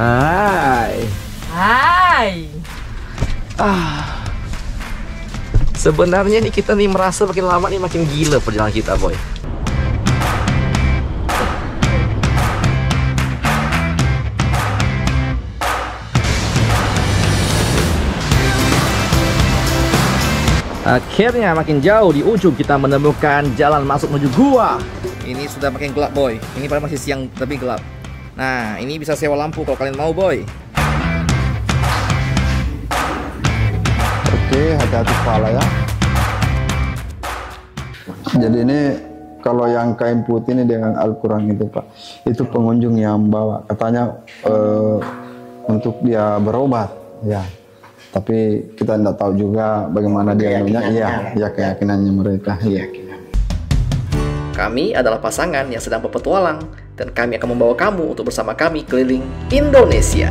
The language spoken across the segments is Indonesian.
Hai. Hai. Sebenarnya nih kita nih merasa makin lama nih makin gila perjalanan kita, boy. Akhirnya makin jauh di ujung kita menemukan jalan masuk menuju gua. Ini sudah makin gelap, boy. Ini padahal masih siang tapi gelap. Nah, ini bisa sewa lampu kalau kalian mau, boy. Oke, hati-hati kepala ya. Jadi ini kalau yang kain putih ini dengan Al-Quran itu, Pak, itu pengunjung yang bawa, katanya untuk dia berobat, ya. Tapi kita tidak tahu juga bagaimana dia punya, ya keyakinannya mereka, ya. Kami adalah pasangan yang sedang berpetualang dan kami akan membawa kamu untuk bersama kami keliling Indonesia.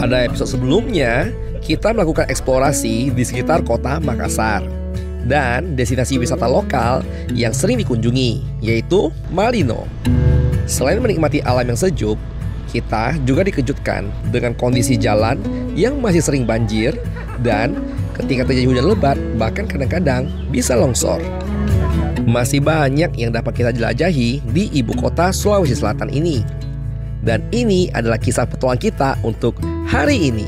Pada episode sebelumnya, kita melakukan eksplorasi di sekitar kota Makassar dan destinasi wisata lokal yang sering dikunjungi, yaitu Malino. Selain menikmati alam yang sejuk, kita juga dikejutkan dengan kondisi jalan yang masih sering banjir dan ketika terjadi hujan lebat, bahkan kadang-kadang bisa longsor. Masih banyak yang dapat kita jelajahi di ibu kota Sulawesi Selatan ini. Dan ini adalah kisah petualang kita untuk hari ini.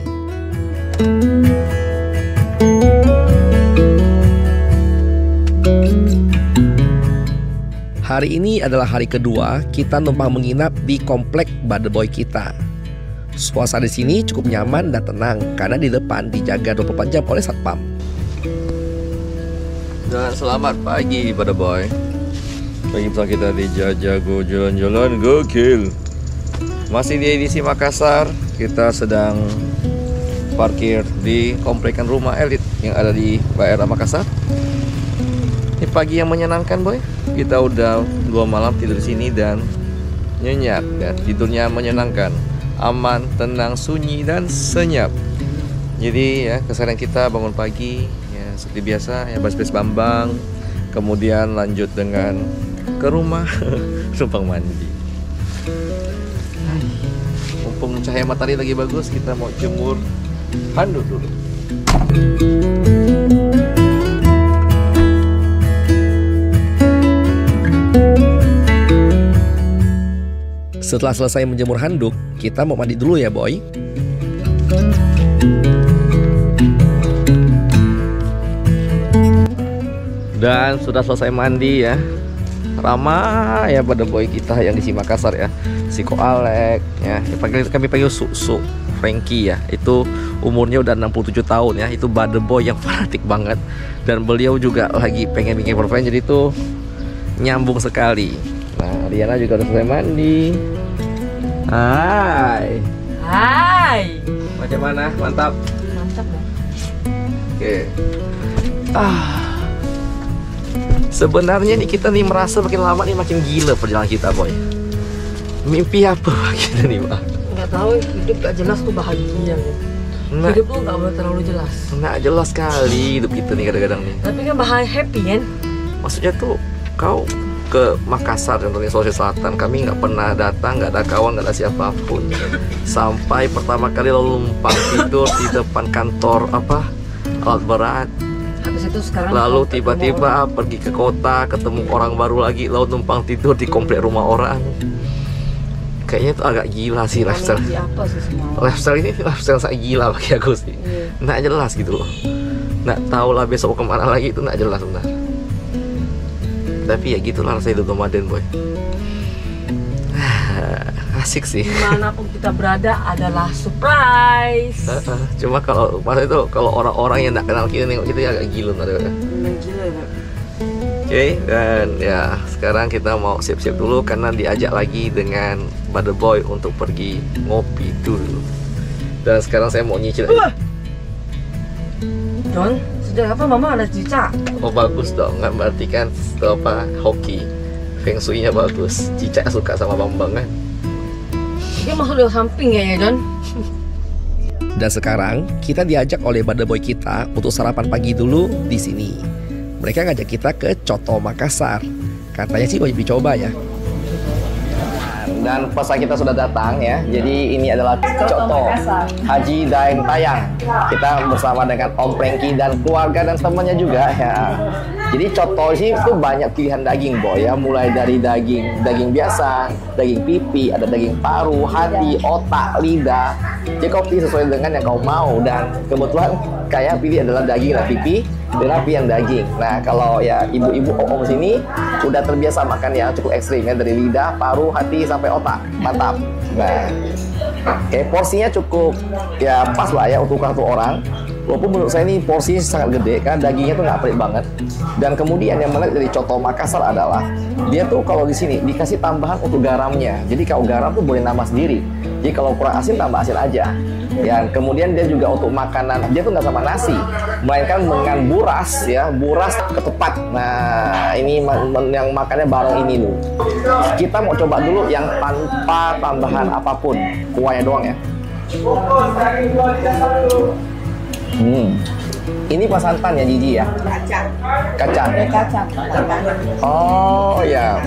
Hari ini adalah hari kedua kita numpang menginap di komplek Badeboy kita. Suasana di sini cukup nyaman dan tenang karena di depan dijaga 24 jam oleh satpam. Dan selamat pagi Badeboy. Pagi bersama kita di Jajago jalan-jalan gokil. Masih di edisi Makassar, kita sedang parkir di komplekan rumah elit yang ada di daerah Makassar. Ini pagi yang menyenangkan, boy. Kita udah 2 malam tidur di sini dan nyenyak ya, tidurnya menyenangkan, aman, tenang, sunyi dan senyap. Jadi ya keseharian kita bangun pagi ya seperti biasa ya, baris-baris Bambang, kemudian lanjut dengan ke rumah numpang mandi. Mumpung cahaya matahari lagi bagus, kita mau jemur handuk dulu. Setelah selesai menjemur handuk, kita mau mandi dulu ya, boy. Dan sudah selesai mandi ya. Ramai ya pada boy kita yang di Makassar ya, si Ko Alek ya, kami panggil Su Frankie ya, itu umurnya udah 67 tahun ya, itu pada boy yang fanatik banget dan beliau juga lagi pengen bikin profile, jadi itu nyambung sekali. Nah, Riana juga udah selesai mandi. Hai. Hai. Macam mana? Mantap. Mantap ya. Oke. Sebenarnya nih kita nih merasa makin lama nih makin gila perjalanan kita, boy. Mimpi apa kita nih, Pak? Nggak tahu, hidup gak jelas tuh bahagia. Nah, Hidup tuh gak boleh terlalu jelas. nggak jelas sekali hidup kita nih kadang-kadang nih. Tapi kan bahagia, happy kan? Maksudnya tuh kau ke Makassar dan Sulawesi Selatan, kami nggak pernah datang, nggak ada kawan, nggak ada siapapun. Sampai pertama kali lalu numpang tidur di depan kantor alat berat. Habis itu sekarang Lalu tiba-tiba pergi ke kota, ketemu orang baru lagi, lalu numpang tidur di komplek rumah orang. Kayaknya itu agak gila sih lifestyle. Apa sih semua? Lifestyle ini lifestyle sangat gila bagi aku sih. Nggak jelas gitu loh. Nggak tahu lah besok mau kemana lagi, itu nggak jelas benar. Tapi ya gitulah rasa hidup nomaden, boy. Asik sih. Dimanapun kita berada adalah surprise. Cuma kalau masa itu kalau orang-orang yang nggak kenal kita nengok kita ya agak gila. Memang gila ya. Oke, dan ya sekarang kita mau siap-siap dulu karena diajak lagi dengan Brother Boy untuk pergi ngopi dulu. Dan sekarang saya mau nyicil. John, sejak kapan mama ada cicak? Oh bagus dong, nggak berarti kan apa hoki, feng shui-nya bagus. Cicak suka sama Bambang kan? Dia masuk lewat samping ya John. Dan sekarang kita diajak oleh Brother Boy kita untuk sarapan pagi dulu di sini. Mereka ngajak kita ke Coto Makassar. Katanya sih wajib dicoba ya. Dan pesan kita sudah datang ya. Jadi ini adalah Coto Haji Daeng Tayang. Kita bersama dengan Om Prengki dan keluarga dan temannya juga ya. Jadi coto sih itu banyak pilihan daging boy ya. Mulai dari daging biasa, daging pipi, ada daging paru, hati, otak, lidah. Jadi kau pilih sesuai dengan yang kau mau. Dan kebetulan kayak pilih adalah daging lah pipi, dan yang daging. Nah kalau ya ibu-ibu om sini udah terbiasa makan yang cukup ekstrim ya, dari lidah, paru, hati sampai otak, mantap. Nah, kayak porsinya cukup ya pas lah ya untuk satu orang. Walaupun menurut saya ini porsinya sangat gede karena dagingnya tuh nggak pelit banget. Dan kemudian yang menarik dari Coto Makassar adalah dia tuh kalau di sini dikasih tambahan untuk garamnya. Jadi kalau garam tuh boleh nambah sendiri. Jadi kalau kurang asin tambah asin aja. Ya, kemudian dia juga untuk makanan dia tuh nggak sama nasi, melainkan dengan buras ya, buras ketupat. Nah ini yang makannya bareng ini loh. Kita mau coba dulu yang tanpa tambahan apapun, kuahnya doang ya. Ini pas santan ya Gigi ya? Kacang. Kacang. Oh ya.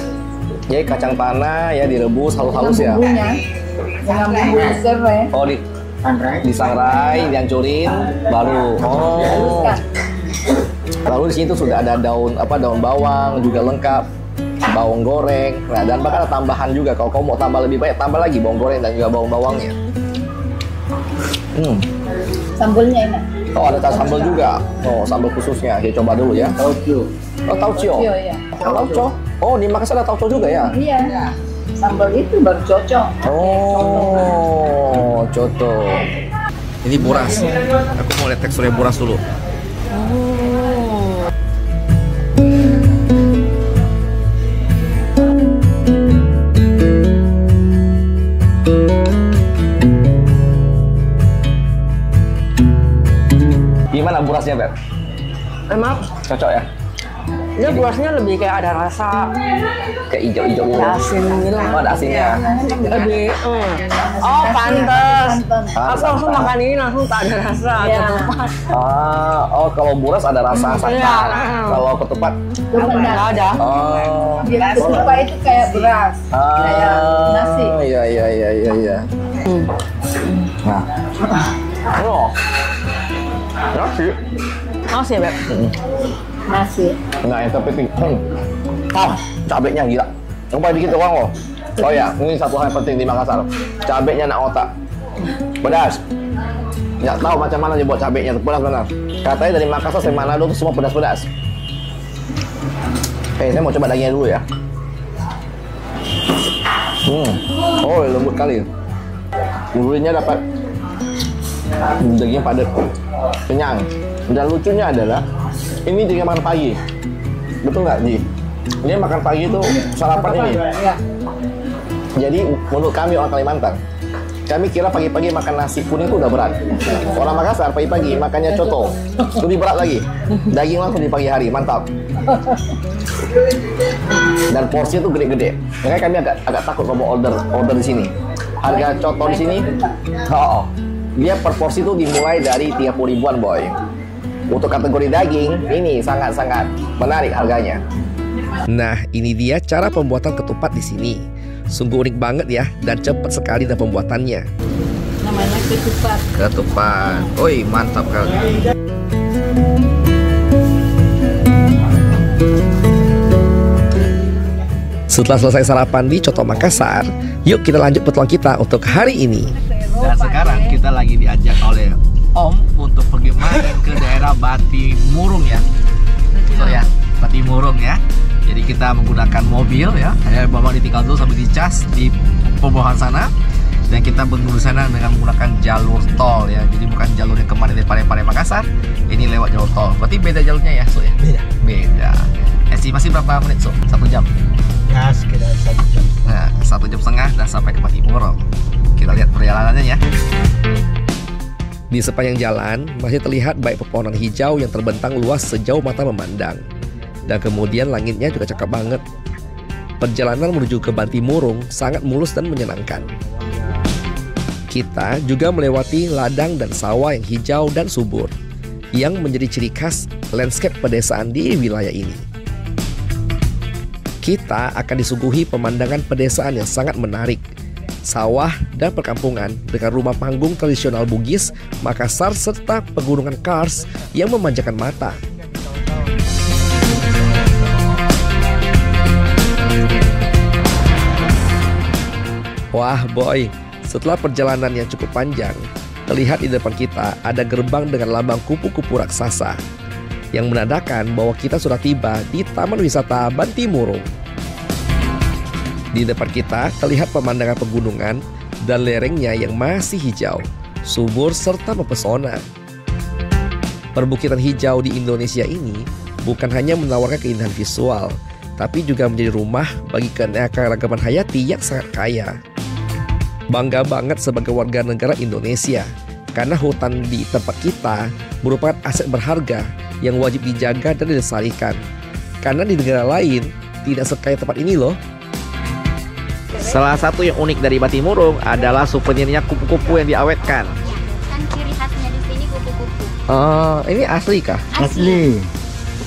Jadi kacang tanah ya direbus halus-halus ya. Dengan bumbu serai. Oh disangrai, dihancurin, baru. Oh. Lalu di sini tuh sudah ada daun bawang juga lengkap, bawang goreng. Nah dan bahkan ada tambahan juga. Kalau kamu mau tambah lebih banyak, tambah lagi bawang goreng dan juga bawang bawangnya. Sambelnya enak. Oh ada sambal juga. Oh sambal khususnya. Kita coba dulu ya. Tauco. Oh tauco. Iya. Tauco. Oh di Makassar ada tauco juga ya? Iya. Sambal itu baru cocok. Oh, coto. Ini buras. Aku mau lihat teksturnya buras dulu. Gimana burasnya, Beb? Emang Cocok ya? dia buasnya lebih kayak ada rasa Kayak hijau-hijau gitu. asin gitu. Oh, ada asinnya. Lebih oh pantes. Aku Pantes. langsung makan ini langsung tak ada rasa ketupat. Oh kalau buras ada rasa santan. Iya. Kalau ketupat, Nggak ada. oh. Dia ketupat itu kayak beras, kayak nasi. Iya. Nah, oh, nasi. Nasi Beb. Nasi. Nah, yang terpenting, cabenya gila. Coba dikit doang loh. Oh ya, ini satu hal yang penting di Makassar. Cabenya nak otak. Pedas. Nggak tahu macam mana dia buat cabenya, pedas benar. Katanya dari Makassar sampai Manado tuh semua pedas-pedas. Oke, saya mau coba dagingnya dulu ya. Oh, lembut kali. Gurihnya dapat. Dagingnya padat. Kenyang. Dan lucunya adalah ini dia makan pagi, betul nggak Ji? Dia makan pagi itu sarapan ini. Ya. Jadi menurut kami orang Kalimantan, kami kira pagi-pagi makan nasi kuning itu udah berat. Orang Makassar pagi-pagi makannya coto, lebih berat lagi. Daging langsung di pagi hari, mantap. Dan porsinya tuh gede-gede. Makanya kami agak takut kalau mau order di sini. Harga coto di sini, dia per porsi tuh dimulai dari 30 ribuan boy. Untuk kategori daging, ini sangat-sangat menarik harganya. Nah, ini dia cara pembuatan ketupat di sini. Sungguh unik banget ya, dan cepat sekali dalam pembuatannya. Namanya ketupat. Ketupat, oi mantap kali. Setelah selesai sarapan di Coto Makassar, yuk kita lanjut petualang kita untuk hari ini. Dan sekarang kita lagi diajak oleh Om untuk pergi main ke daerah Batimurung ya. So ya, Batimurung ya. Jadi kita menggunakan mobil ya. Saya bawa ditinggal dulu sampai dicas di pembuangan sana. Dan kita menuju sana dengan menggunakan jalur tol ya. Jadi bukan jalur yang kemarin dari Parepare Makassar. Ini lewat jalur tol. Berarti beda jalurnya ya, so ya. Beda. Estimasi berapa menit, Sob? 1 jam? Ya sekitar 1 jam. Nah, 1 jam setengah dan sampai ke Batimurung. Kita lihat perjalanannya ya. Di sepanjang jalan masih terlihat baik pepohonan hijau yang terbentang luas sejauh mata memandang. Dan kemudian langitnya juga cakep banget. Perjalanan menuju ke Batimurung sangat mulus dan menyenangkan. Kita juga melewati ladang dan sawah yang hijau dan subur, yang menjadi ciri khas landscape pedesaan di wilayah ini. Kita akan disuguhi pemandangan pedesaan yang sangat menarik. Sawah dan perkampungan dengan rumah panggung tradisional Bugis, Makassar, serta pegunungan Kars yang memanjakan mata. Wah boy, setelah perjalanan yang cukup panjang, terlihat di depan kita ada gerbang dengan lambang kupu-kupu raksasa yang menandakan bahwa kita sudah tiba di Taman Wisata Batimurung. Di depan kita terlihat pemandangan pegunungan dan lerengnya yang masih hijau, subur serta mempesona. Perbukitan hijau di Indonesia ini bukan hanya menawarkan keindahan visual, tapi juga menjadi rumah bagi keanekaragaman hayati yang sangat kaya. Bangga banget sebagai warga negara Indonesia, karena hutan di tempat kita merupakan aset berharga yang wajib dijaga dan dilestarikan. Karena di negara lain tidak sekaya tempat ini loh. Salah satu yang unik dari Batimurung adalah souvenirnya kupu-kupu yang diawetkan. Kan ciri khasnya di sini kupu-kupu. Oh, ini asli kah? Asli.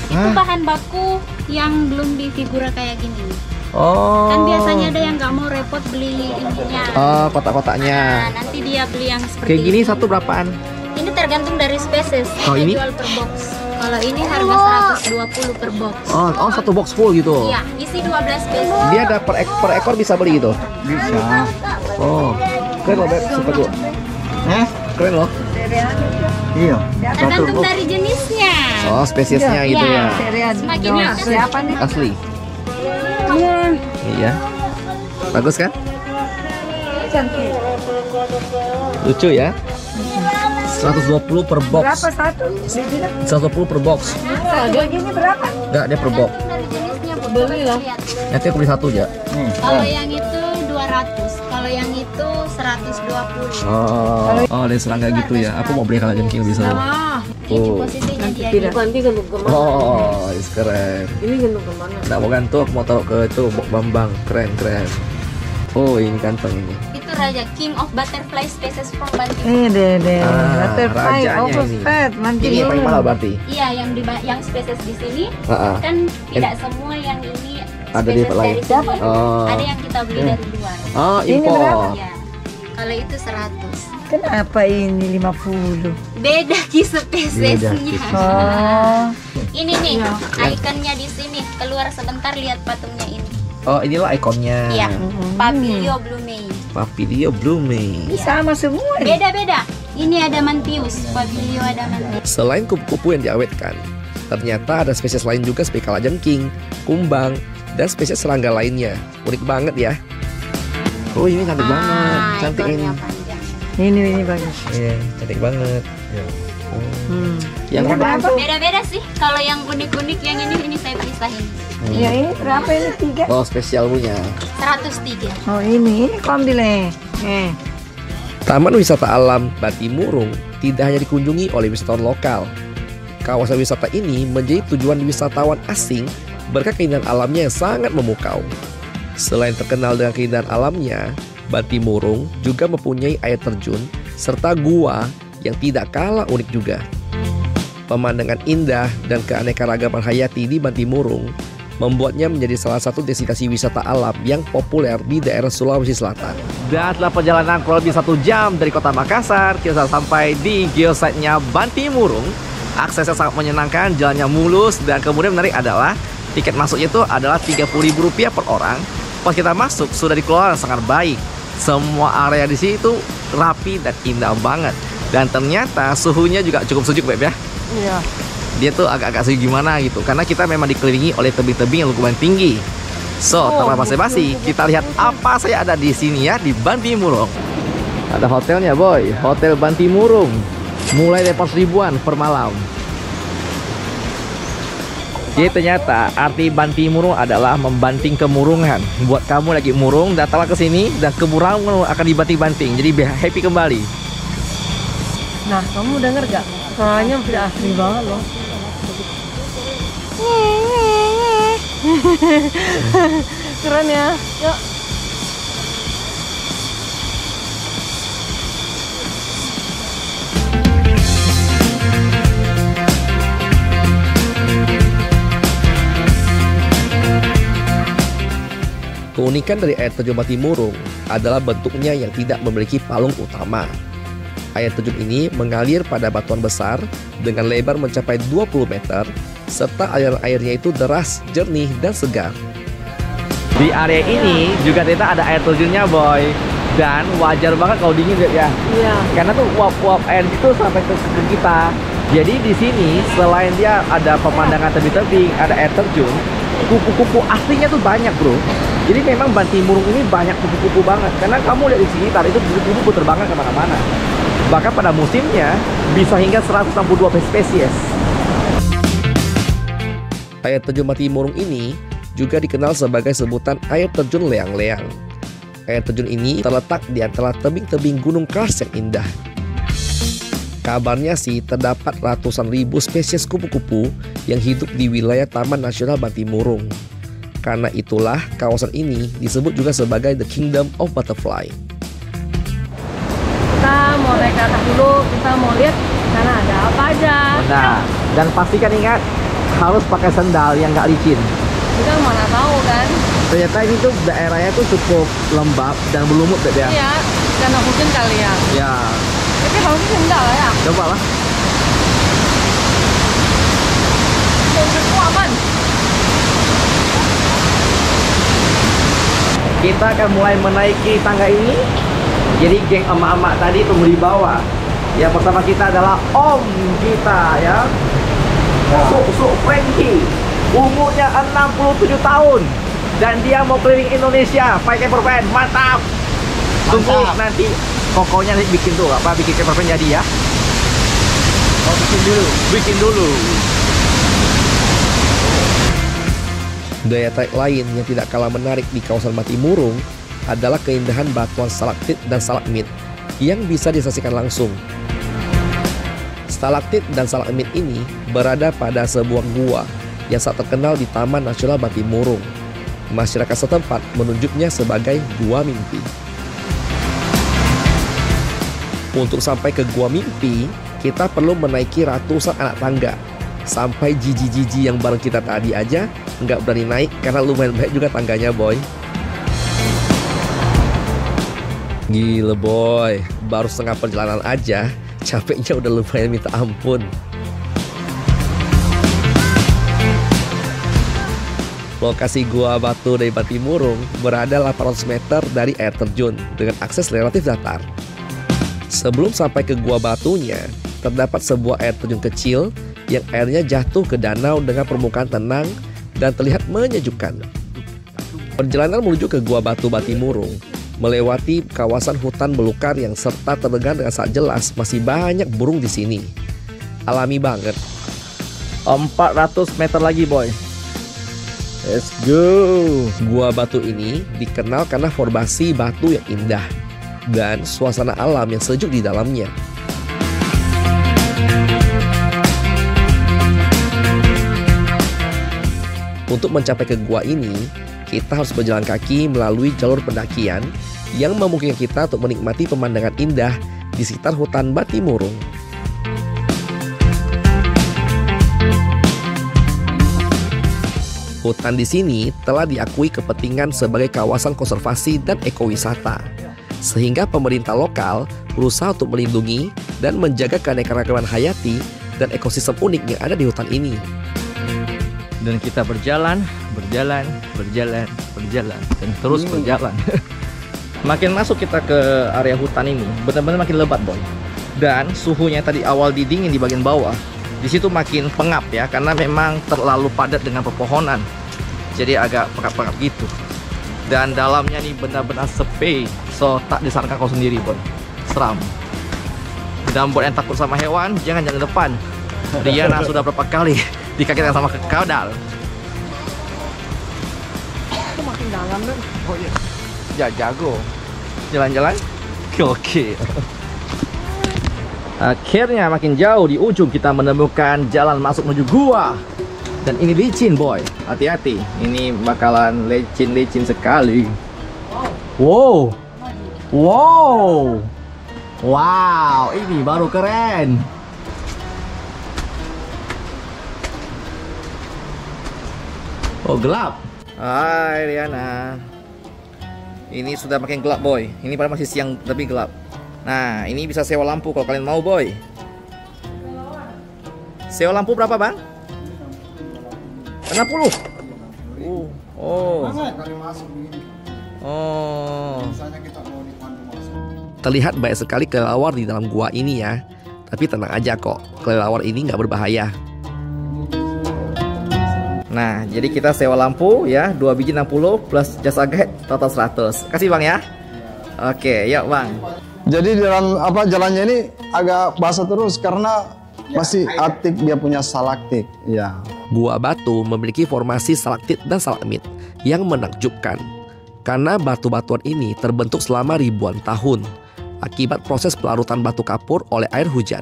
Itu bahan baku yang belum difigura kayak gini. Oh. Kan biasanya ada yang nggak mau repot beli ininya. Oh, kotak-kotaknya. Nah, nanti dia beli yang seperti Kayak gini ini. satu berapaan? Ini tergantung dari spesies. Oh, Kita ini? jual per box. Kalau ini harga 120 per box. Oh, satu box full gitu. Iya, isi 12 spesies. Dia ada per ekor bisa beli gitu. Bisa. Oh, keren loh, Beb. Suka gua. Keren loh. Iya. Tergantung dari jenisnya. Oh, spesiesnya gitu ya. Semakin atas Siapa nih? Asli. Iya. Bagus kan? Cantik. Lucu ya. 120 per box. Berapa satu? 120 per box. Kalau gini berapa? Enggak, dia per box. tergantung dari jenisnya. Beli lah. Nanti aku beli satu aja. Kalau yang itu 200, kalau yang itu 120. Oh, ada serangga gitu ya. Aku mau beli kalau jengking lebih seru. Ini posisinya dia. Tidak. Nanti gendut kemana? Oh, keren. Ini gendut kemana? Nggak mau gantung, aku mau taruh ke itu Bok Bambang. Keren. Oh, ini ganteng ini. Itu raja King of Butterfly Species from Banting. Deh. Butterfly overfed, Ini yang paling mahal berarti. Iya, yang spesies di sini Heeh. kan tidak semua yang ini Ada di spesies tempat lain. dari sini. Oh. Ada yang kita beli dari luar. Oh, impor. Iya. Kalau itu 100. Kenapa ini 50? Beda spesiesnya. Oh. Ini nih, ikonnya di sini. Keluar sebentar lihat patungnya ini. Oh, inilah ikonnya. Iya. Papilio blumei. Papilio blumei. Ini sama semua nih. Beda-beda. Ini ada mantius, Papilio ada mantius. Selain kupu-kupu yang diawetkan, ternyata ada spesies lain juga seperti kalajengking, kumbang, dan spesies serangga lainnya. Unik banget ya. Oh, ini cantik banget. Cantik ini. ekornya panjang. Ini bagus. Iya, cantik banget. Yang Ini mana? berapa? Beda-beda sih. Kalau yang unik-unik yang ini saya pisahin. Ya ini berapa ini? 3? Oh, spesial punya. 103. Oh ini kau ambil Taman Wisata Alam Batimurung tidak hanya dikunjungi oleh wisatawan lokal. Kawasan wisata ini menjadi tujuan wisatawan asing berkat keindahan alamnya yang sangat memukau. Selain terkenal dengan keindahan alamnya, Batimurung juga mempunyai air terjun serta gua yang tidak kalah unik juga. Pemandangan indah dan keanekaragaman hayati di Batimurung membuatnya menjadi salah satu destinasi wisata alam yang populer di daerah Sulawesi Selatan. Dan setelah perjalanan kurang lebih 1 jam dari kota Makassar, kita sudah sampai di geosite-nya Batimurung. Aksesnya sangat menyenangkan, jalannya mulus, dan kemudian menarik adalah tiket masuknya itu adalah Rp30.000 per orang. Pas kita masuk sudah dikelola sangat baik. Semua area di sini itu rapi dan indah banget. Dan ternyata suhunya juga cukup sejuk, Beb ya. Iya. Dia tuh agak-agak sejuk gimana gitu, karena kita memang dikelilingi oleh tebing-tebing yang lumayan tinggi. So, tanpa basa-basi, kita lihat apa saja ada di sini ya, di Batimurung. Ada hotelnya, boy. Hotel Batimurung. Mulai dari 4 ribuan per malam. Jadi ternyata arti banting murung adalah membanting kemurungan. Buat kamu lagi murung, datanglah ke sini dan kemurungan akan dibanting-banting. Jadi happy kembali. Nah, kamu denger gak? Suaranya udah asli banget loh. Keren ya. Yuk. Keunikan dari air terjun Batimurung adalah bentuknya yang tidak memiliki palung utama. Air terjun ini mengalir pada batuan besar dengan lebar mencapai 20 meter, serta aliran airnya itu deras, jernih, dan segar. Di area ini juga ternyata ada air terjunnya, Boy. Dan wajar banget kalau dingin ya. Iya. Karena tuh uap-uap air itu sampai ke sekujur kita. Jadi di sini selain dia ada pemandangan tebing-tebing, ada air terjun, kupu-kupu aslinya tuh banyak, bro. Jadi memang Batimurung ini banyak kupu-kupu banget. Karena kamu lihat di sekitar itu kupu-kupu terbangan kemana-mana. Bahkan pada musimnya bisa hingga 162 spesies. Air terjun Batimurung ini juga dikenal sebagai sebutan air terjun leang-leang. Air terjun ini terletak di antara tebing-tebing Gunung Kars yang indah. Kabarnya sih terdapat ratusan ribu spesies kupu-kupu yang hidup di wilayah Taman Nasional Batimurung. Karena itulah kawasan ini disebut juga sebagai The Kingdom of Butterfly. Kita mau naik ke atas dulu, kita mau lihat sana ada apa aja. Nah, dan pastikan ingat harus pakai sandal yang nggak licin. Kita mana tahu kan? Ternyata ini tuh daerahnya tuh cukup lembab dan berlumut ya. Iya, karena hujan kali ya. Ya, Tapi kalau ini enggak lah ya. coba lah. Itu aman. Kita akan mulai menaiki tangga ini. Jadi geng emak-emak tadi tunggu di bawah. Yang pertama kita adalah om kita ya. Suk Frankie. Umurnya 67 tahun. Dan dia mau keliling Indonesia pakai campervan. Mantap. Tunggu nanti pokoknya bikin tuh apa bikin campervan jadi ya. Oh, bikin dulu. Daya tarik lain yang tidak kalah menarik di kawasan Batimurung adalah keindahan batuan stalaktit dan stalagmit yang bisa disaksikan langsung. Stalaktit dan stalagmit ini berada pada sebuah gua yang sangat terkenal di Taman Nasional Batimurung. Masyarakat setempat menunjuknya sebagai Gua Mimpi. Untuk sampai ke Gua Mimpi, kita perlu menaiki ratusan anak tangga. Sampai jiji-jiji yang bareng kita tadi aja nggak berani naik karena lumayan baik juga tangganya, boy. Gila, boy. Baru setengah perjalanan aja, capeknya udah lumayan minta ampun. Lokasi Gua Batu dari Batimurung berada 800 meter dari air terjun dengan akses relatif datar. Sebelum sampai ke Gua Batunya, terdapat sebuah air terjun kecil yang airnya jatuh ke danau dengan permukaan tenang dan terlihat menyejukkan. Perjalanan menuju ke Gua Batu Batimurung melewati kawasan hutan belukar yang serta terdengar dengan sangat jelas masih banyak burung di sini. Alami banget. 400 meter lagi, boy. Let's go. Gua Batu ini dikenal karena formasi batu yang indah dan suasana alam yang sejuk di dalamnya. Untuk mencapai ke gua ini, kita harus berjalan kaki melalui jalur pendakian yang memungkinkan kita untuk menikmati pemandangan indah di sekitar hutan Batimurung. Hutan di sini telah diakui kepentingan sebagai kawasan konservasi dan ekowisata, sehingga pemerintah lokal berusaha untuk melindungi dan menjaga keanekaragaman hayati dan ekosistem unik yang ada di hutan ini. Dan kita berjalan, dan terus berjalan. Makin masuk kita ke area hutan ini, benar-benar makin lebat, boy. Dan suhunya tadi awal dingin di bagian bawah, di situ makin pengap ya, karena memang terlalu padat dengan pepohonan. Jadi agak pengap-pengap gitu. Dan dalamnya nih benar-benar sepi, so tak disarankan kau sendiri, boy. Seram. Dan buat yang takut sama hewan, jangan jalan depan. Riana sudah berapa kali dikagetkan sama kadal. Itu makin dalam dong. Oh iya. Ya jago. Jalan-jalan. Oke. Akhirnya makin jauh di ujung kita menemukan jalan masuk menuju gua. Dan ini licin boy. Hati-hati. Ini bakalan licin-licin sekali. Wow. Wow. Wow, ini baru keren. Oh, gelap. Hai Riana. Ini sudah makin gelap boy. Ini padahal masih siang tapi gelap. Nah, ini bisa sewa lampu kalau kalian mau boy. Sewa lampu berapa bang? 60. Oh. Oh. Terlihat banyak sekali kelelawar di dalam gua ini ya. Tapi tenang aja kok, kelelawar ini nggak berbahaya. Nah, jadi kita sewa lampu ya, 2 biji 60 plus jasa guide total 100. Kasih bang ya. Oke, yuk bang. Jadi dalam jalannya ini agak basah terus karena masih aktif, dia punya stalaktit. Ya. Gua Batu memiliki formasi stalaktit dan stalagmit yang menakjubkan. Karena batu-batuan ini terbentuk selama ribuan tahun akibat proses pelarutan batu kapur oleh air hujan.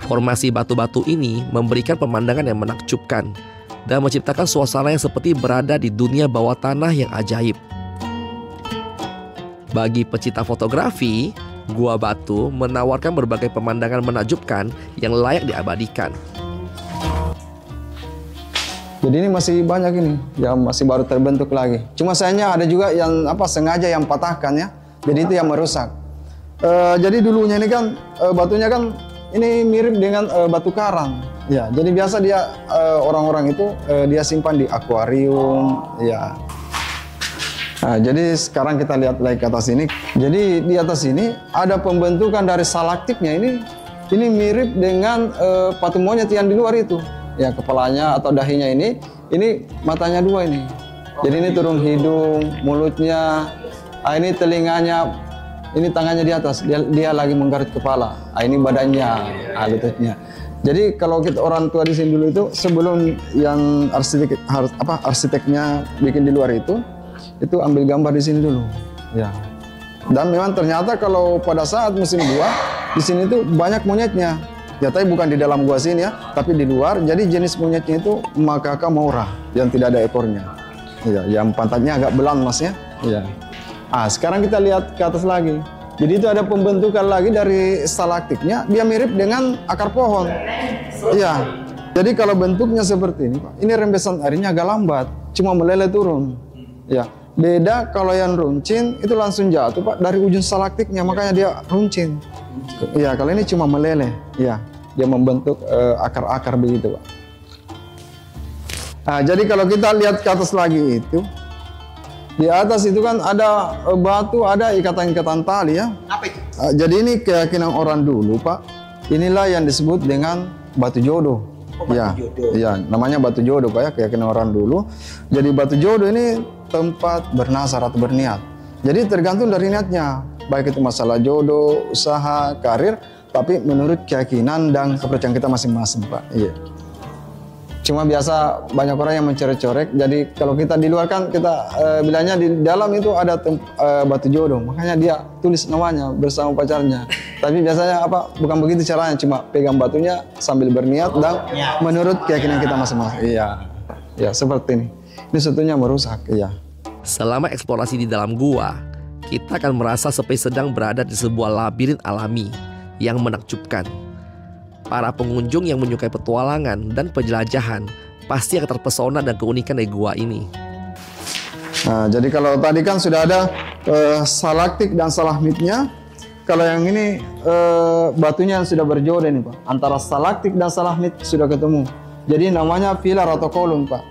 Formasi batu-batu ini memberikan pemandangan yang menakjubkan dan menciptakan suasana yang seperti berada di dunia bawah tanah yang ajaib. Bagi pecinta fotografi, Gua Batu menawarkan berbagai pemandangan menakjubkan yang layak diabadikan. Jadi ini masih banyak ini, yang masih baru terbentuk lagi. Cuma sayangnya ada juga yang sengaja yang patahkan ya. Jadi itu yang merusak. Jadi dulunya ini kan batunya kan ini mirip dengan batu karang. Ya, jadi biasa dia orang-orang itu dia simpan di akuarium. Ya. Nah, jadi sekarang kita lihat lagi ke atas ini. Jadi di atas ini ada pembentukan dari stalaktitnya ini mirip dengan patung monyet yang di luar itu. Ya, kepalanya atau dahinya ini matanya 2 ini. Jadi ini turun hidung, mulutnya, ini telinganya, ini tangannya di atas. Dia lagi menggarut kepala. Ini badannya, lututnya. Jadi kalau kita orang tua di sini dulu itu sebelum yang arsiteknya bikin di luar itu ambil gambar di sini dulu. Ya. Dan memang ternyata kalau pada saat musim gua di sini itu banyak monyetnya. Ya, tapi bukan di dalam gua sini ya, tapi di luar. Jadi jenis monyetnya itu Macaca maura yang tidak ada ekornya. Ya, yang pantatnya agak belang mas ya. Ya. Sekarang kita lihat ke atas lagi. Jadi itu ada pembentukan lagi dari stalaktitnya, dia mirip dengan akar pohon. Iya. Jadi kalau bentuknya seperti ini, Pak, ini rembesan airnya agak lambat, cuma meleleh turun. Ya. Beda kalau yang runcin itu langsung jatuh, Pak, dari ujung stalaktitnya, makanya dia runcin. Iya, kalau ini cuma meleleh. Iya. Dia membentuk akar-akar begitu, Pak. Nah, jadi kalau kita lihat ke atas lagi itu, di atas itu kan ada batu, ada ikatan-ikatan tali ya. Apa itu? Jadi ini keyakinan orang dulu, Pak. Inilah yang disebut dengan batu jodoh. Ya, ya, namanya batu jodoh, Pak ya, keyakinan orang dulu. Jadi batu jodoh ini tempat bernasar atau berniat. Jadi tergantung dari niatnya, baik itu masalah jodoh, usaha, karir, tapi menurut keyakinan dan kepercayaan kita masing-masing, Pak. Iya. Cuma biasa banyak orang yang mencoret-coret. Jadi kalau kita di luar kan kita bilangnya di dalam itu ada batu jodoh. Makanya dia tulis namanya bersama pacarnya. Tapi biasanya bukan begitu caranya. Cuma pegang batunya sambil berniat dan menurut keyakinan kita masing-masing. Iya, ya seperti ini. Ini sebetulnya merusak. Iya. Selama eksplorasi di dalam gua, kita akan merasa seperti sedang berada di sebuah labirin alami yang menakjubkan. Para pengunjung yang menyukai petualangan dan penjelajahan pasti akan terpesona dan keunikan dari gua ini. Nah, jadi kalau tadi kan sudah ada stalaktit dan stalagmitnya. Kalau yang ini batunya yang sudah berjodoh nih, Pak. Antara stalaktit dan stalagmit sudah ketemu. Jadi namanya pilar atau kolom, Pak.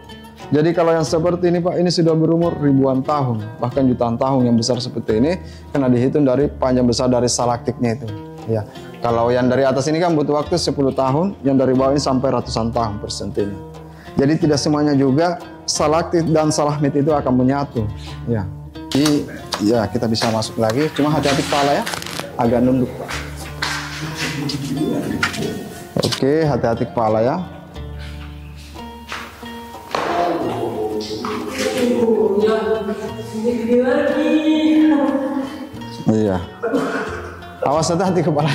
Jadi kalau yang seperti ini, Pak, ini sudah berumur ribuan tahun, bahkan jutaan tahun yang besar seperti ini, karena dihitung dari panjang besar dari stalaktitnya itu. Ya. Kalau yang dari atas ini kan butuh waktu 10 tahun, yang dari bawah ini sampai ratusan tahun persentinya. Jadi tidak semuanya juga stalaktit dan stalagmit itu akan menyatu. Ya. Jadi ya kita bisa masuk lagi, cuma hati-hati kepala ya. agak nunduk Pak. Oke, hati-hati kepala ya. Iya. Awas, hati-hati kepala.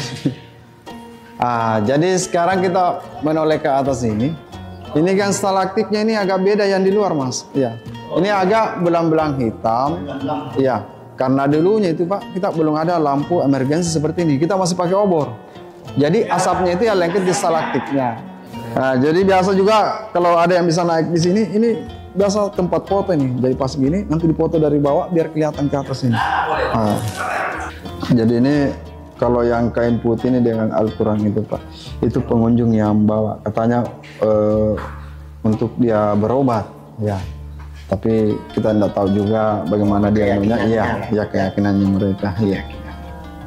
Jadi sekarang kita menoleh ke atas ini. Ini kan stalaktiknya ini agak beda yang di luar, Mas. Iya. Ini agak belang-belang hitam. Iya. Karena dulunya itu Pak, kita belum ada lampu emergensi seperti ini. Kita masih pakai obor. Jadi asapnya itu yang lengket di stalaktiknya. Jadi biasa juga kalau ada yang bisa naik di sini, ini biasa tempat foto ini. Jadi pas gini nanti dipoto dari bawah biar kelihatan ke atas ini. Jadi ini kalau yang kain putih ini dengan Al-Quran itu Pak, itu pengunjung yang bawa. Katanya untuk dia berobat, ya. Tapi kita tidak tahu juga bagaimana dia anunya, iya, keyakinannya mereka, iya.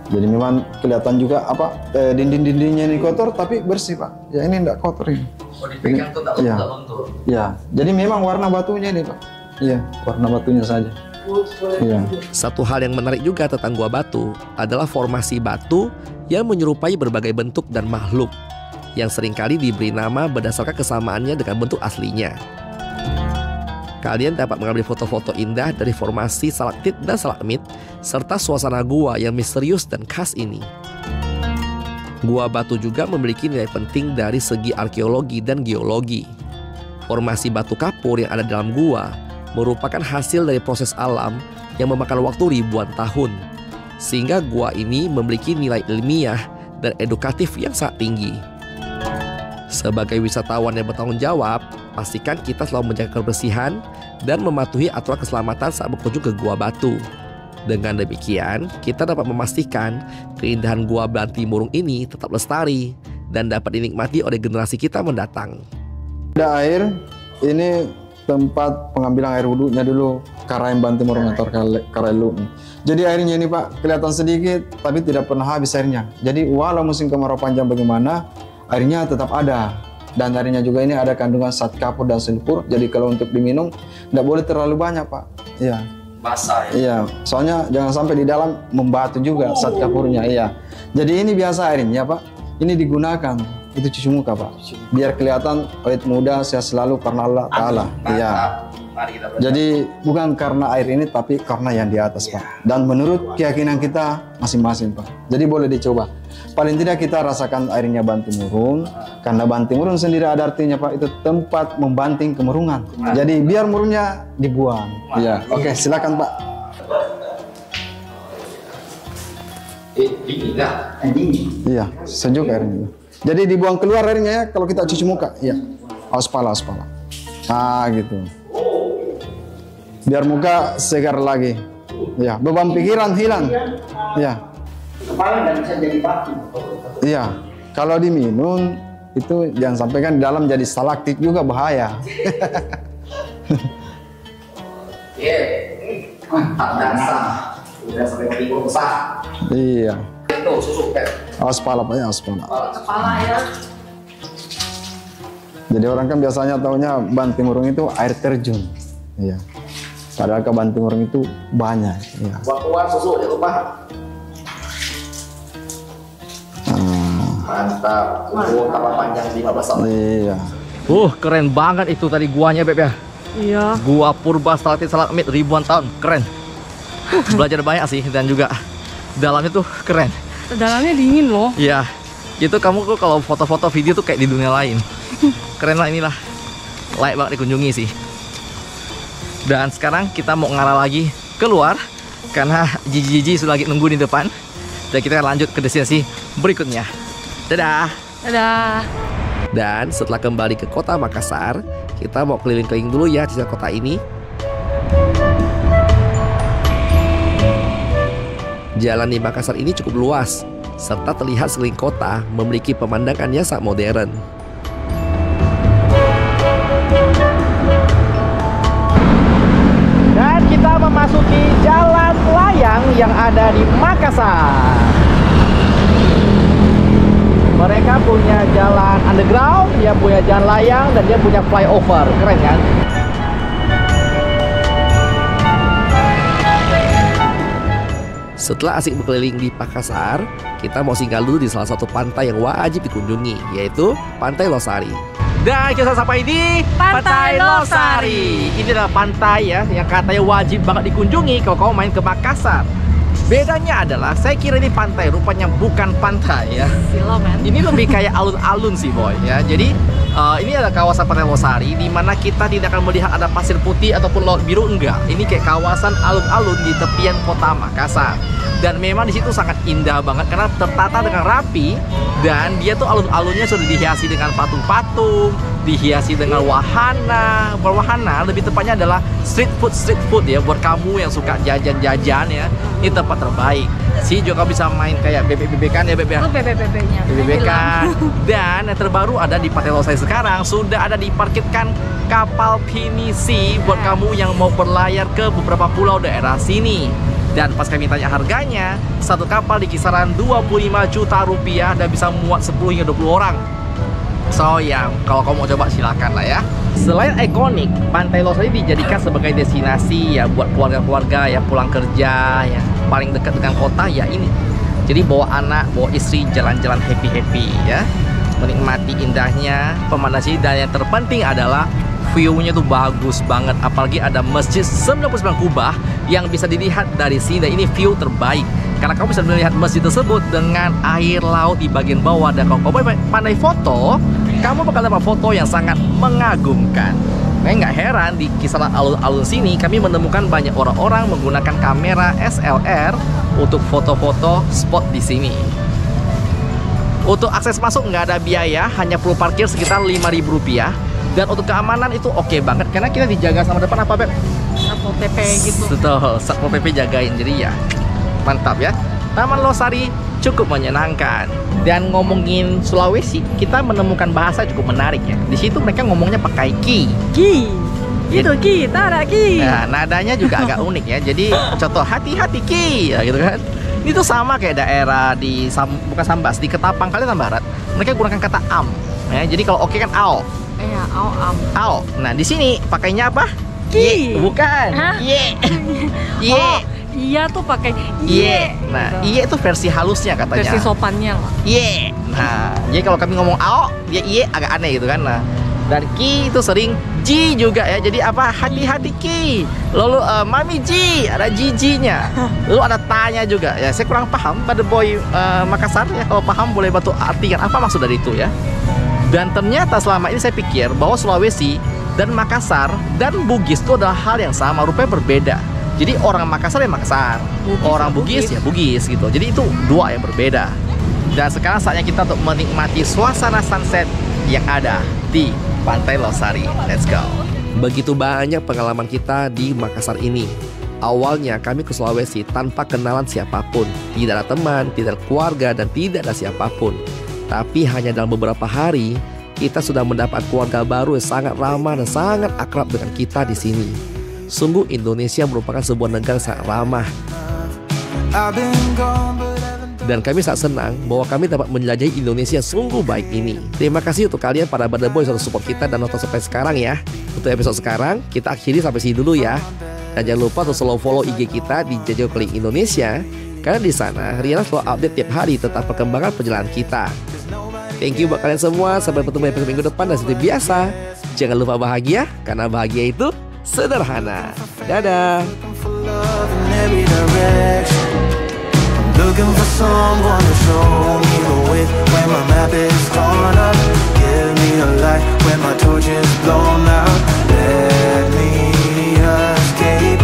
Jadi memang kelihatan juga apa dinding-dindingnya ini kotor tapi bersih Pak. Ya ini tidak kotor ini. Dipegang tuh tidak luntur. Ya, jadi memang warna batunya ini Pak. Iya, warna batunya saja. Iya. Satu hal yang menarik juga tentang Gua Batu adalah formasi batu yang menyerupai berbagai bentuk dan makhluk yang seringkali diberi nama berdasarkan kesamaannya dengan bentuk aslinya. Kalian dapat mengambil foto-foto indah dari formasi stalaktit dan stalagmit serta suasana gua yang misterius dan khas ini. Gua Batu juga memiliki nilai penting dari segi arkeologi dan geologi. Formasi batu kapur yang ada dalam gua merupakan hasil dari proses alam yang memakan waktu ribuan tahun, sehingga gua ini memiliki nilai ilmiah dan edukatif yang sangat tinggi. Sebagai wisatawan yang bertanggung jawab, pastikan kita selalu menjaga kebersihan dan mematuhi aturan keselamatan saat berkunjung ke Gua Batu. Dengan demikian, kita dapat memastikan keindahan Gua Bantimurung ini tetap lestari dan dapat dinikmati oleh generasi kita mendatang. Ada air, ini tempat pengambilan air wudhunya dulu Karaeng Bantimurung atau Karelu. Jadi airnya ini Pak kelihatan sedikit tapi tidak pernah habis airnya. Jadi walau musim kemarau panjang bagaimana, airnya tetap ada. Dan airnya juga ini ada kandungan zat kapur dan sulfur. Jadi kalau untuk diminum tidak boleh terlalu banyak Pak. Iya. Basah ya? Iya. Soalnya jangan sampai di dalam membatu juga zat kapurnya. Iya. Jadi ini biasa airnya Pak. Ini digunakan. Itu cuci muka Pak. Biar kelihatan awet muda sehat selalu karena Allah Ta'ala. Iya. Jadi bukan karena air ini tapi karena yang di atas Pak. Dan menurut keyakinan kita masing-masing Pak. Jadi boleh dicoba. Paling tidak kita rasakan airnya Bantimurung. Karena Bantimurung sendiri ada artinya Pak, itu tempat membanting kemurungan. Jadi biar murungnya dibuang. Iya. Oke, silakan Pak. Dingin nggak? Iya, sejuk airnya. Jadi dibuang keluar airnya ya kalau kita cuci muka. Iya. Awas pala. Nah, gitu. Biar muka segar lagi. Ya, beban pikiran hilang. Ya. Kepala nggak bisa jadi batu. Iya. Kalau diminum itu jangan sampai kan di dalam jadi stalaktit juga bahaya. Tak dasar. Udah sampai pinggul besar. Iya. Itu susu kan? Awas pala Pak ya, awas pala. Kepala ya. Jadi orang kan biasanya taunya Bantimurung itu air terjun. Iya. Padahal ke Bantimurung itu banyak. Iya. Buat keluar susu jangan lupa. Mantap. Kapal panjang 15 tahun. Iya. Keren banget itu tadi guanya Beb ya. Iya. Gua purba stalaktit stalagmit ribuan tahun, keren. Belajar banyak sih dan juga dalamnya tuh keren. Dalamnya dingin loh. Iya. Itu kamu tuh kalau foto-foto video tuh kayak di dunia lain. Keren lah inilah. Layak banget dikunjungi sih. Dan sekarang kita mau ngarah lagi keluar karena Jiji sudah lagi nunggu di depan. Dan kita akan lanjut ke destinasi berikutnya. Dadah. Dadah. Dan setelah kembali ke kota Makassar, kita mau keliling-keliling dulu ya di kota ini. Jalan di Makassar ini cukup luas, serta terlihat sekeliling kota memiliki pemandangan yang sangat modern. Dan kita memasuki jalan layang yang ada di Makassar. Mereka punya jalan underground, dia punya jalan layang, dan dia punya flyover. Keren kan? Setelah asik berkeliling di Makassar, kita mau singgah dulu di salah satu pantai yang wajib dikunjungi, yaitu Pantai Losari. Dan kita sampai di Pantai Losari. Ini adalah pantai ya yang katanya wajib banget dikunjungi kalau kamu main ke Makassar. Bedanya adalah saya kira ini pantai, rupanya bukan pantai ya. Silo, men. Ini lebih kayak alun-alun sih boy ya. Jadi ini adalah kawasan Pantai Losari di mana kita tidak akan melihat ada pasir putih ataupun laut biru, enggak. Ini kayak kawasan alun-alun di tepian kota Makassar. Dan memang di situ sangat indah banget karena tertata dengan rapi dan dia tuh alun-alunnya sudah dihiasi dengan patung-patung, dihiasi dengan wahana. Berwahana lebih tepatnya adalah street food ya buat kamu yang suka jajan-jajan ya. Ini tempat terbaik. Si juga bisa main kayak bebek-bebekan ya bebek. Itu bebek-bebeknya. Bebek-bebekan. Dan yang terbaru ada di Pantai Losari sekarang sudah ada diparkirkan kapal pinisi buat kamu yang mau berlayar ke beberapa pulau daerah sini. Dan pas kami tanya harganya, satu kapal di kisaran 25 juta rupiah dan bisa muat 10 hingga 20 orang. So ya, kalau kamu mau coba silakan lah ya. Selain ikonik, Pantai Losari dijadikan sebagai destinasi ya buat keluarga-keluarga ya pulang kerja ya. Paling dekat dengan kota ya ini. Jadi bawa anak, bawa istri jalan-jalan happy-happy ya. Menikmati indahnya pemandangan dan yang terpenting adalah view-nya tuh bagus banget. Apalagi ada masjid 99 kubah yang bisa dilihat dari sini. Dan ini view terbaik karena kamu bisa melihat masjid tersebut dengan air laut di bagian bawah. Dan kalau kamu pandai foto, kamu bakal dapat foto yang sangat mengagumkan. Nggak heran di kisaran alun-alun sini kami menemukan banyak orang-orang menggunakan kamera SLR untuk foto-foto spot di sini. Untuk akses masuk nggak ada biaya, hanya perlu parkir sekitar Rp5.000. Dan untuk keamanan itu oke banget karena kita dijaga sama depan apa Beb? Satpol PP gitu. Betul, Satpol PP jagain, jadi ya mantap ya. Taman Losari cukup menyenangkan. Dan ngomongin Sulawesi, kita menemukan bahasa cukup menarik ya. Di situ mereka ngomongnya pakai ki. Ki. Itu ki, ada ki. Nah, nadanya juga agak unik ya. Jadi contoh hati-hati ki, ya, gitu kan. Ini tuh sama kayak daerah di bukan Sambas, di Ketapang Kalimantan Barat. Mereka gunakan kata am. Ya, jadi kalau oke kan ao. Iya, am. Ao. Nah, di sini pakainya apa? Ki. Bukan. Hah? Ye. Ye. Oh, iya tuh pakai Ye. ye. Nah, gitu. ye itu versi halusnya katanya. Versi sopannya lah. Ye. Nah, jadi kalau kami ngomong ao, dia ye agak aneh gitu kan. Nah, dan ki itu sering ji juga ya. Jadi apa? Hati-hati ki. Lalu mami ji, ada jijinya. Lalu ada tanya juga. Ya, saya kurang paham pada boy Makassar ya. Kalau paham boleh bantu artikan apa maksud dari itu ya. Dan ternyata selama ini saya pikir bahwa Sulawesi dan Makassar dan Bugis itu adalah hal yang sama, rupanya berbeda. Jadi orang Makassar ya Makassar, orang Bugis ya Bugis gitu. Jadi itu dua yang berbeda. Dan sekarang saatnya kita untuk menikmati suasana sunset yang ada di Pantai Losari. Let's go. Begitu banyak pengalaman kita di Makassar ini. Awalnya kami ke Sulawesi tanpa kenalan siapapun. Tidak ada teman, tidak ada keluarga, dan tidak ada siapapun. Tapi hanya dalam beberapa hari, kita sudah mendapat keluarga baru yang sangat ramah dan sangat akrab dengan kita di sini. Sungguh Indonesia merupakan sebuah negara yang sangat ramah. Dan kami sangat senang bahwa kami dapat menjelajahi Indonesia yang sungguh baik ini. Terima kasih untuk kalian para Brother Boy yang sudah support kita dan nonton sampai sekarang ya. Untuk episode sekarang, kita akhiri sampai sini dulu ya. Dan jangan lupa untuk selalu follow IG kita di Jajal Keliling Indonesia. Karena di sana, Riana selalu update tiap hari tentang perkembangan perjalanan kita. Thank you buat kalian semua. Sampai bertemu episode minggu depan dan seperti biasa, jangan lupa bahagia karena bahagia itu sederhana. Dadah. Looking for someone to show me the way when my map is torn up. Give me a light when my torch is blown out. Let me escape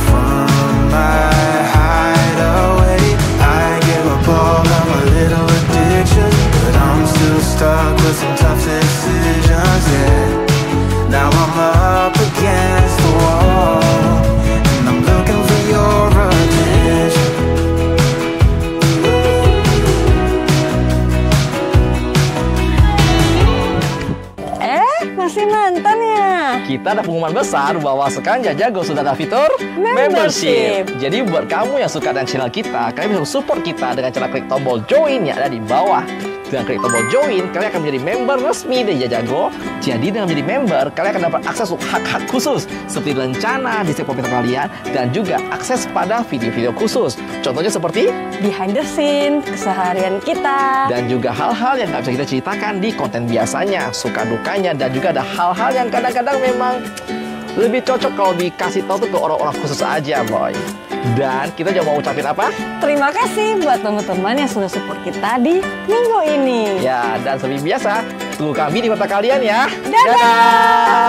from my hideaway. I give up all of my little addictions, but I'm still stuck with some tough decisions. Yeah, now I'm up against the wall, and I'm looking for your attention. Masih nonton ya? Kita ada pengumuman besar bahwa sekarang Jajago sudah ada fitur membership. Jadi buat kamu yang suka dengan channel kita, kalian bisa support kita dengan cara klik tombol join yang ada di bawah. Dengan klik tombol join, kalian akan menjadi member resmi dari Jajago. Jadi dengan menjadi member, kalian akan dapat akses untuk hak-hak khusus seperti rencana di setiap komentar kalian dan juga akses pada video-video khusus. Contohnya seperti Behind the scene, keseharian kita. dan juga hal-hal yang nggak bisa kita ceritakan di konten biasanya, suka dukanya, dan juga ada hal-hal yang kadang-kadang memang lebih cocok kalau dikasih tahu tuh ke orang-orang khusus aja, boy. Dan kita juga mau ucapin apa? Terima kasih buat teman-teman yang sudah support kita di minggu ini. Ya, dan seperti biasa, tunggu kami di kota kalian ya. Dadah!